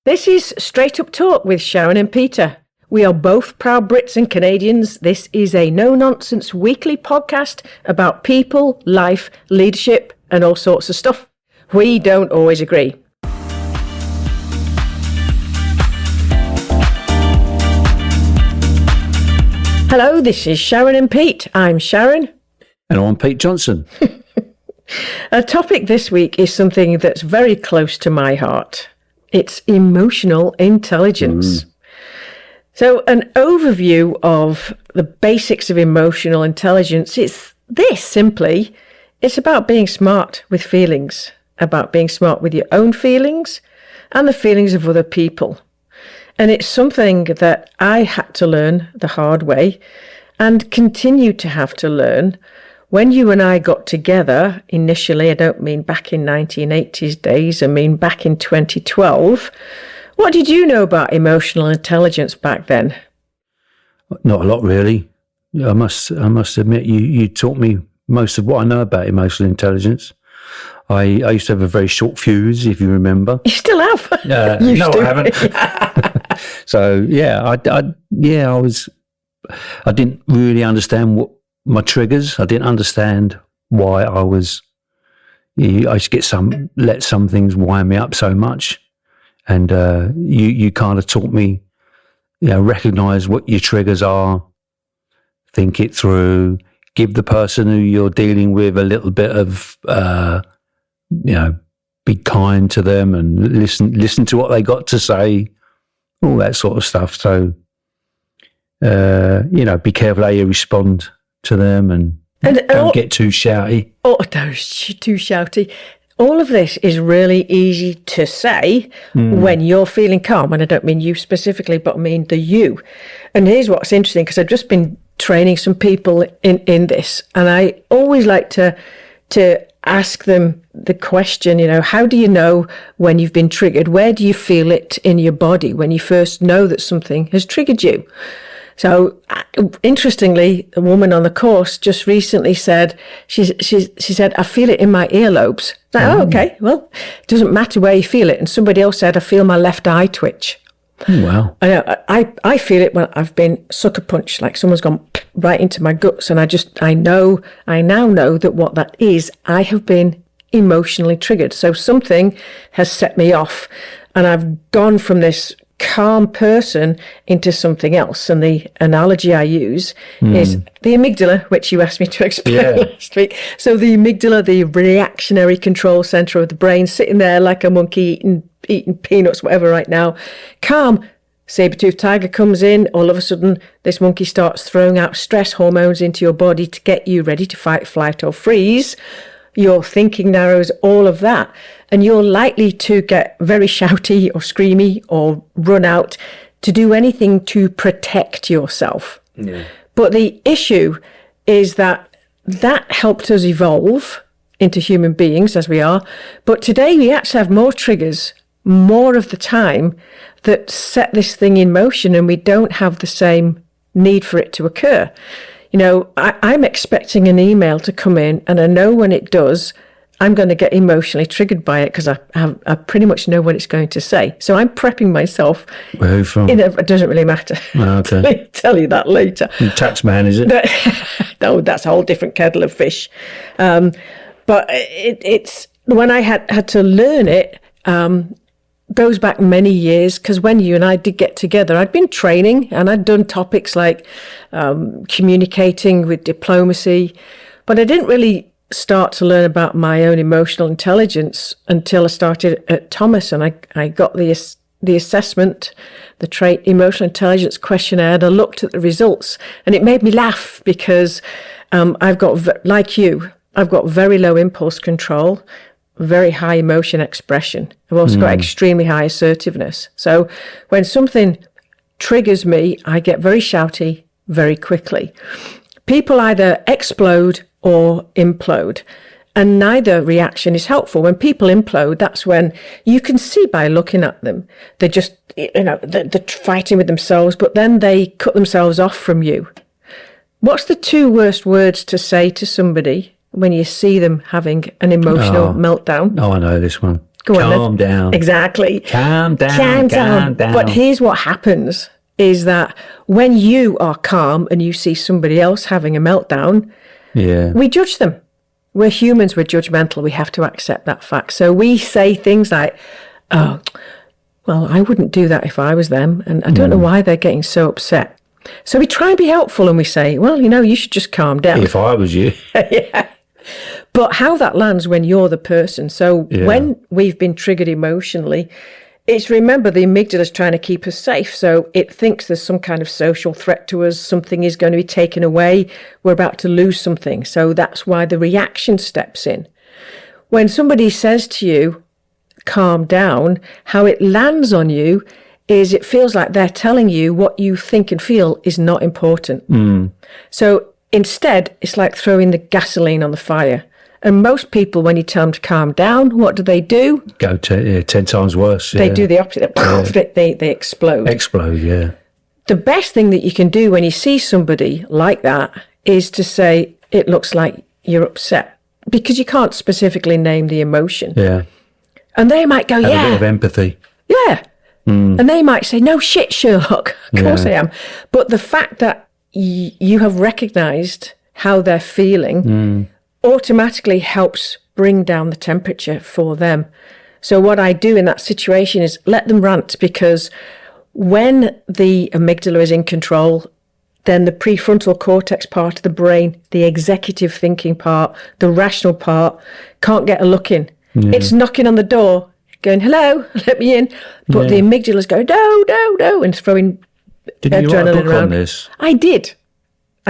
This is Straight Up Talk with Sharon and Peter. We are both proud Brits and Canadians. This is a no-nonsense weekly podcast about people, life, leadership, and all sorts of stuff. We don't always agree. Hello, this is Sharon and Pete. I'm Sharon. And I'm Pete Johnson. Our topic this week is something that's very close to my heart. It's emotional intelligence. So an overview of the basics of emotional intelligence is this simply. It's about being smart with feelings, about being smart with your own feelings and the feelings of other people. And it's something that I had to learn the hard way and continue to have to learn. When you and I got together initially, I don't mean back in 1980s days, I mean back in 2012, what did you know about emotional intelligence back then? Not a lot, really. I must admit, you taught me most of what I know about emotional intelligence. I used to have a very short fuse, if you remember. You still have? No, I haven't. So I didn't really understand what my triggers. I didn't understand why I used to let some things wind me up so much. And you kind of taught me, recognize what your triggers are, think it through, give the person who you're dealing with a little bit of, be kind to them and listen to what they got to say, all that sort of stuff. So, be careful how you respond to them and don't get too shouty. Oh, don't too shouty. All of this is really easy to say when you're feeling calm. And I don't mean you specifically, but I mean the you. And here's what's interesting, because I've just been training some people in this. And I always like to ask them the question, how do you know when you've been triggered? Where do you feel it in your body when you first know that something has triggered you? So interestingly, a woman on the course just recently said, she said, I feel it in my earlobes. Like, oh, okay, well, it doesn't matter where you feel it. And somebody else said, I feel my left eye twitch. Oh, wow. I know, I feel it when I've been sucker punched, like someone's gone right into my guts. And I now know that what that is, I have been emotionally triggered. So something has set me off and I've gone from this calm person into something else. And the analogy I use is the amygdala, which you asked me to explain last week. So the amygdala, the reactionary control center of the brain, sitting there like a monkey eating peanuts, whatever, right now, calm. Saber-toothed tiger comes in, all of a sudden this monkey starts throwing out stress hormones into your body to get you ready to fight, flight or freeze. Your thinking narrows, all of that. And you're likely to get very shouty or screamy or run out to do anything to protect yourself. Yeah. But the issue is that helped us evolve into human beings as we are. But today we actually have more triggers, more of the time, that set this thing in motion, and we don't have the same need for it to occur. I'm expecting an email to come in, and I know when it does, I'm going to get emotionally triggered by it because I pretty much know what it's going to say. So I'm prepping myself. Where are you from? It doesn't really matter. Oh, okay. I'll tell you that later. Tax man, is it? No, that's a whole different kettle of fish. But it's when I had to learn it, goes back many years, because when you and I did get together, I'd been training and I'd done topics like communicating with diplomacy, but I didn't really start to learn about my own emotional intelligence until I started at Thomas, and I got the assessment, the trait emotional intelligence questionnaire, and I looked at the results, and it made me laugh because I've got very low impulse control, very high emotion expression. I've also got extremely high assertiveness. So when something triggers me, I get very shouty very quickly. People either explode or implode, and neither reaction is helpful. When people implode, that's when you can see by looking at them, they're just, they're fighting with themselves, but then they cut themselves off from you. What's the two worst words to say to somebody when you see them having an emotional meltdown? Oh, I know this one. Go on then. Calm down. Exactly. Calm down. Calm down. But here's what happens is that when you are calm and you see somebody else having a meltdown, we judge them. We're humans, we're judgmental. We have to accept that fact. So we say things like, oh, well, I wouldn't do that if I was them. And I don't know why they're getting so upset. So we try and be helpful and we say, well, you should just calm down. If I was you. Yeah. But how that lands when you're the person. So when we've been triggered emotionally, it's, remember, the amygdala is trying to keep us safe. So it thinks there's some kind of social threat to us. Something is going to be taken away. We're about to lose something. So that's why the reaction steps in. When somebody says to you, calm down, how it lands on you is it feels like they're telling you what you think and feel is not important. So instead, it's like throwing the gasoline on the fire. And most people, when you tell them to calm down, what do? Go 10 times worse. They do the opposite. They explode. Explode, yeah. The best thing that you can do when you see somebody like that is to say, it looks like you're upset. Because you can't specifically name the emotion. Yeah. And they might go, Have a bit of empathy. Yeah. And they might say, no shit, Sherlock. Of course I am. But the fact that you have recognised how they're feeling automatically helps bring down the temperature for them. So what I do in that situation is let them rant, because when the amygdala is in control, then the prefrontal cortex part of the brain, the executive thinking part, the rational part, can't get a look in. It's knocking on the door, going, hello, let me in. But the amygdala's going, no, and throwing Did you write a book around. on this? I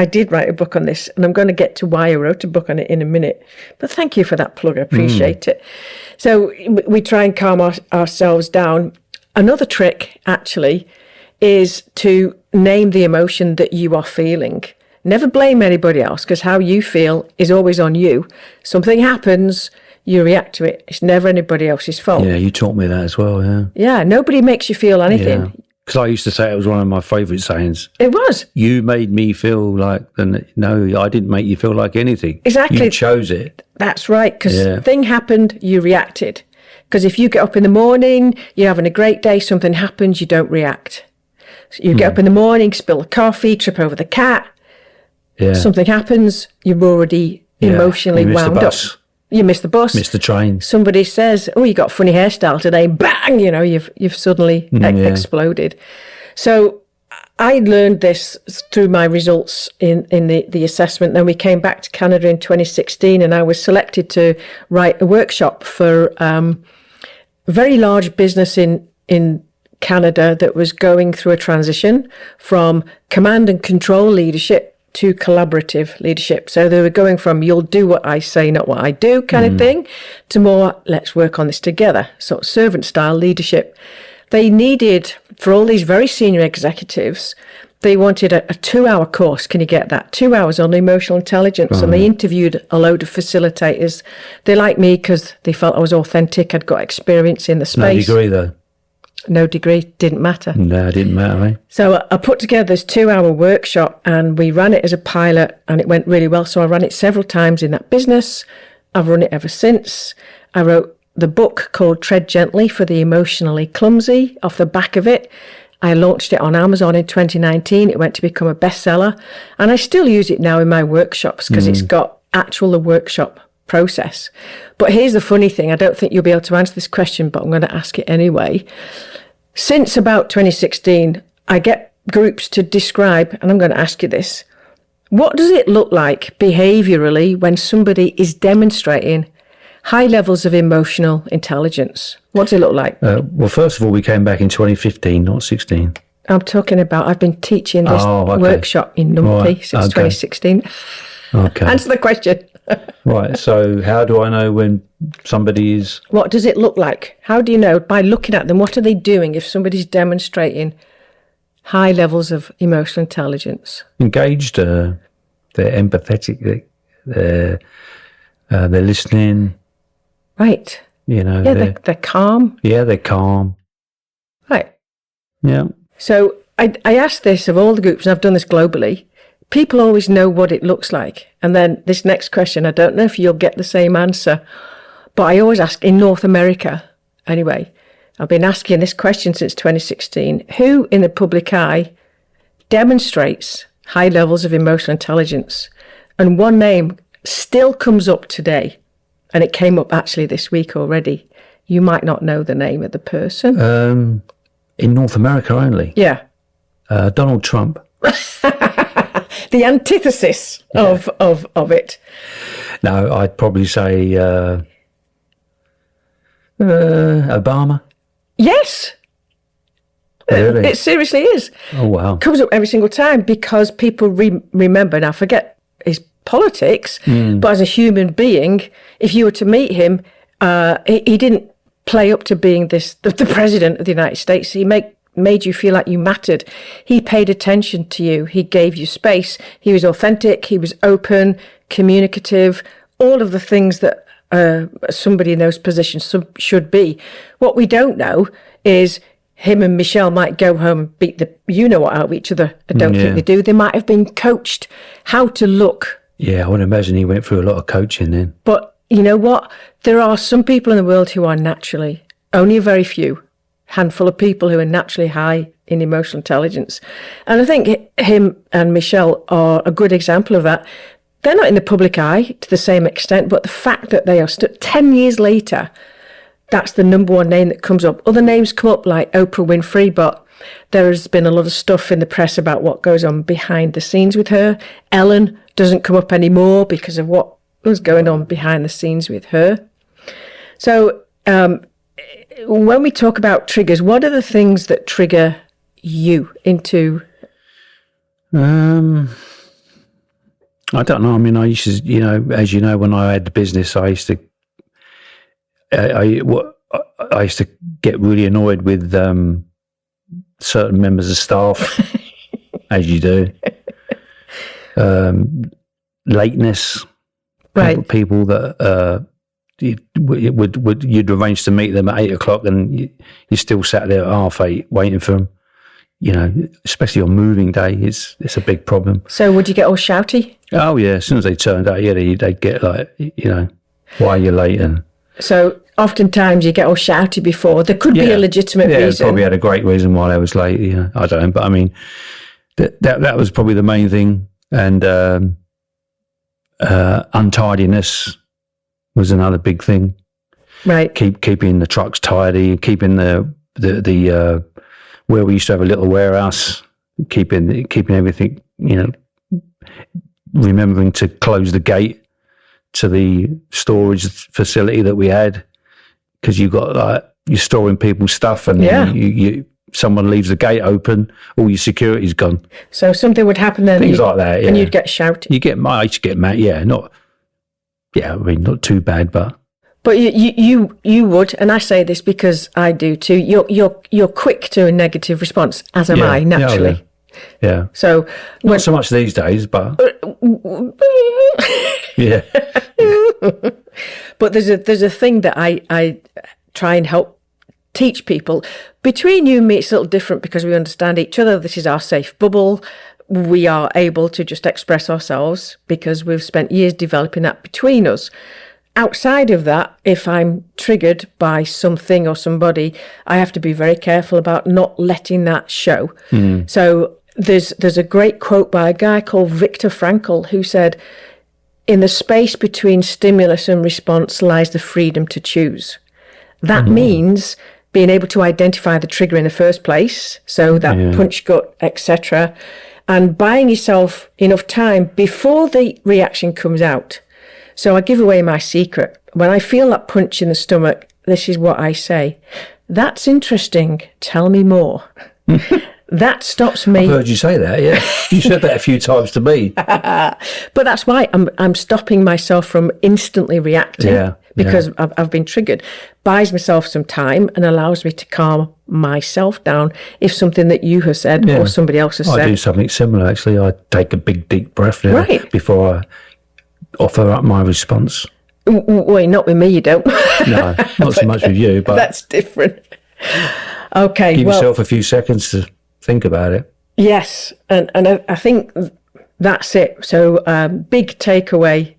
did write a book on this, and I'm going to get to why I wrote a book on it in a minute. But thank you for that plug. I appreciate it. So we try and calm ourselves down. Another trick, actually, is to name the emotion that you are feeling. Never blame anybody else, because how you feel is always on you. Something happens, you react to it. It's never anybody else's fault. Yeah, you taught me that as well, yeah. Yeah, nobody makes you feel anything. Yeah. Because I used to say it was one of my favourite sayings. It was. You made me feel like, no, I didn't make you feel like anything. Exactly. You chose it. That's right, because thing happened, you reacted. Because if you get up in the morning, you're having a great day, something happens, you don't react. So you get up in the morning, spill the coffee, trip over the cat, something happens, you're already emotionally wound up. You miss the bus. Miss the train. Somebody says, oh, you got a funny hairstyle today. Bang! You've suddenly exploded. So I learned this through my results in the assessment. Then we came back to Canada in 2016, and I was selected to write a workshop for a very large business in Canada that was going through a transition from command and control leadership to collaborative leadership. So they were going from you'll do what I say, not what I do kind of thing, to more let's work on this together, sort of servant style leadership. They needed, for all these very senior executives, they wanted a 2-hour course. Can you get that? 2 hours on emotional intelligence. And they interviewed a load of facilitators. They liked me because they felt I was authentic. I'd got experience in the space. No degree though. No degree, didn't matter. No, it didn't matter, eh? So I put together this 2-hour workshop, and we ran it as a pilot, and it went really well. So I ran it several times in that business. I've run it ever since. I wrote the book called Tread Gently for the Emotionally Clumsy off the back of it. I launched it on Amazon in 2019. It went to become a bestseller, and I still use it now in my workshops because it's got the workshop process. But here's the funny thing. I don't think you'll be able to answer this question, but I'm going to ask it anyway. Since about 2016, I get groups to describe, and I'm going to ask you this. What does it look like behaviourally when somebody is demonstrating high levels of emotional intelligence? What does it look like? Well, first of all, we came back in 2015, not 16. I'm talking about, I've been teaching this workshop in Numpty since 2016. Okay. Answer the question. Right. So how do I know when somebody is... What does it look like? How do you know? By looking at them, what are they doing if somebody's demonstrating high levels of emotional intelligence? Engaged, they're empathetic, they're listening. Right. Yeah, they're calm. Yeah, they're calm. Right. Yeah. So I asked this of all the groups, and I've done this globally. People always know what it looks like. And then this next question, I don't know if you'll get the same answer, but I always ask, in North America, anyway, I've been asking this question since 2016. Who in the public eye demonstrates high levels of emotional intelligence? And one name still comes up today, and it came up actually this week already. You might not know the name of the person. In North America only. Yeah. Donald Trump. The antithesis of it. No, I'd probably say Obama. Yes. Really? It seriously is. Oh, wow. Comes up every single time because people remember. Now, forget his politics, but as a human being, if you were to meet him, he didn't play up to being the president of the United States. He made you feel like you mattered. He paid attention to you. He gave you space. He was authentic. He was open, communicative, all of the things that somebody in those positions should be. What we don't know is him and Michelle might go home and beat the you-know-what out of each other. I don't think they do. They might have been coached how to look. Yeah, I would imagine he went through a lot of coaching then. But you know what? There are some people in the world who are naturally, only a very few, handful of people who are naturally high in emotional intelligence. And I think him and Michelle are a good example of that. They're not in the public eye to the same extent, but the fact that they are 10 years later, that's the number one name that comes up. Other names come up like Oprah Winfrey, but there has been a lot of stuff in the press about what goes on behind the scenes with her. Ellen doesn't come up anymore because of what was going on behind the scenes with her. So when we talk about triggers, what are the things that trigger you into? I don't know. I mean, I used to, as you know, when I had the business, I used to get really annoyed with certain members of staff, as you do. Lateness, right? People that you'd arrange to meet them at 8 o'clock, and you still sat there at 8:30 waiting for them. Especially on moving day, it's a big problem. So would you get all shouty? Oh yeah, as soon as they turned out, they'd get like, why are you late? And so oftentimes you get all shouty before. There could be a legitimate reason. Probably had a great reason why they was late. I don't know, but I mean, that was probably the main thing. And untidiness was another big thing. Right. Keeping the trucks tidy, keeping the where we used to have a little warehouse, keeping everything, remembering to close the gate to the storage facility that we had, because you're storing people's stuff, and you someone leaves the gate open, all your security's gone. So something would happen then, things like that, and you'd get shouted. I used to get mad, not too bad, but you would, and I say this because I do too. You're quick to a negative response, as am I naturally. Yeah. So not so much these days, but yeah. But there's a thing that I try and help teach people. Between you and me, it's a little different because we understand each other. This is our safe bubble. We are able to just express ourselves because we've spent years developing that between us. Outside of that, if I'm triggered by something or somebody, I have to be very careful about not letting that show. So there's a great quote by a guy called Viktor Frankl who said, "In the space between stimulus and response lies the freedom to choose." That means being able to identify the trigger in the first place, so that punch, gut, etc., and buying yourself enough time before the reaction comes out. So I give away my secret. When I feel that punch in the stomach, this is what I say. "That's interesting. Tell me more." That stops me. I've heard you say that, yeah. You said that a few times to me. But that's why I'm stopping myself from instantly reacting, because I've been triggered. Buys myself some time and allows me to calm myself down if something that you have said or somebody else has said. I do something similar, actually. I take a big, deep breath before I offer up my response. Wait, not with me, you don't. No, not so much with you, but that's different. Okay, give yourself a few seconds to think about it. Yes, and I think that's it. So big takeaway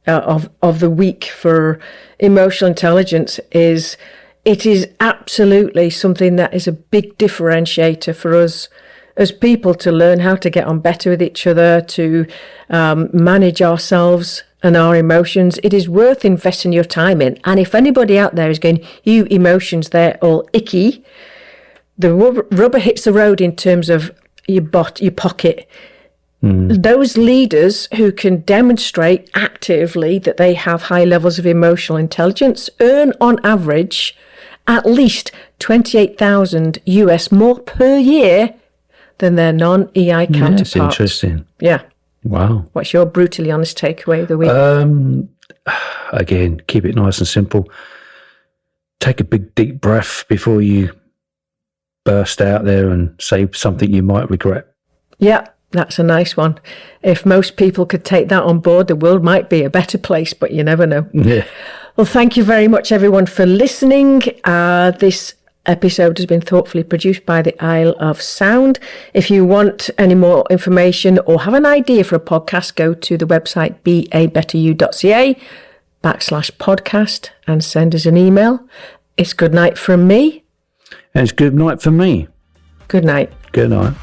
of the week for emotional intelligence is it is absolutely something that is a big differentiator for us as people to learn how to get on better with each other, to manage ourselves and our emotions. It is worth investing your time in. And if anybody out there is going, you emotions, they're all icky, the rubber hits the road in terms of your pocket. Those leaders who can demonstrate actively that they have high levels of emotional intelligence earn on average at least 28,000 US more per year than their non-EI counterparts. That's interesting. Yeah. Wow. What's your brutally honest takeaway of the week? Again, keep it nice and simple. Take a big deep breath before you burst out there and say something you might regret. Yeah, that's a nice one. If most people could take that on board, the world might be a better place, but you never know. Yeah. Well, thank you very much, everyone, for listening. This episode has been thoughtfully produced by the Isle of Sound. If you want any more information or have an idea for a podcast, go to the website beabetteryou.ca/podcast and send us an email. It's good night from me. And it's good night for me. Good night. Good night.